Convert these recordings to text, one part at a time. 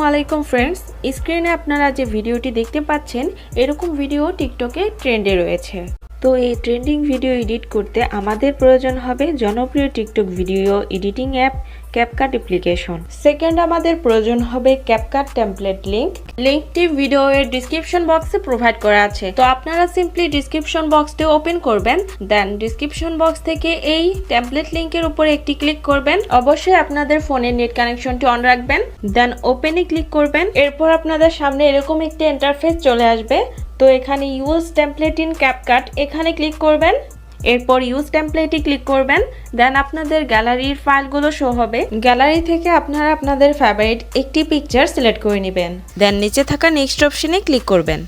আসসালামু আলাইকুম ফ্রেন্ডস, স্ক্রিনে আপনারা যে ভিডিওটি দেখতে পাচ্ছেন এরকম ভিডিও টিকটকে ট্রেন্ডে রয়েছে। তো এই ট্রেন্ডিং ভিডিও এডিট করতে আমাদের প্রয়োজন হবে জনপ্রিয় TikTok video editing app CapCut application. Second আমাদের প্রয়োজন হবে ক্যাপকাট টেমপ্লেট লিঙ্কটি ভিডিওর ডিসক্রিপশন বক্সে প্রোভাইড করা আছে। তো আপনারা সিম্পলি ডিসক্রিপশন বক্সটি ওপেন করবেন, দেন ডিসক্রিপশন বক্স থেকে এই টেমপ্লেট লিঙ্কের উপরে একটি ক্লিক করবেন। অবশ্যই আপনাদের ফোনের নেট কানেকশনটি অন রাখবেন, দেন ওপেনে ক্লিক করবেন। এরপর আপনাদের সামনে এরকম একটি ইন্টারফেস চলে আসবে। তো এখানে ইউজ টেমপ্লেট ইন ক্যাপকাট এখানে ক্লিক করবেন। এরপর ইউজ টেমপ্লেটে ক্লিক করবেন, দেন আপনাদের গ্যালারির ফাইলগুলো শো হবে। গ্যালারি থেকে আপনারা আপনাদের ফেভারিট একটি পিকচার সিলেক্ট করে নেবেন, দেন নিচে থাকা নেক্সট অপশনে ক্লিক করবেন।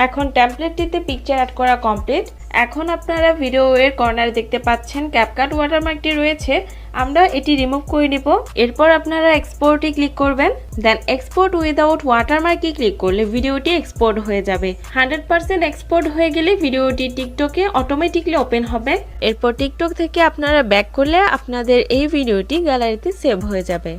এখন টেমপ্লেটটিতে পিকচার অ্যাড করা কমপ্লিট। এখন আপনারা ভিডিওর কর্নারে দেখতে পাচ্ছেন ক্যাপকাট ওয়াটারমার্কটি রয়েছে, আমরা এটি রিমুভ করে নিব। এরপর আপনারা এক্সপোর্টে ক্লিক করবেন, দেন এক্সপোর্ট উইদাউট ওয়াটারমার্কে ক্লিক করলে ভিডিওটি এক্সপোর্ট হয়ে যাবে। 100% এক্সপোর্ট হয়ে গেলে ভিডিওটি টিকটকে অটোমেটিকলি ওপেন হবে। এরপর টিকটক থেকে আপনারা ব্যাক করলে আপনাদের এই ভিডিওটি গ্যালারিতে সেভ হয়ে যাবে।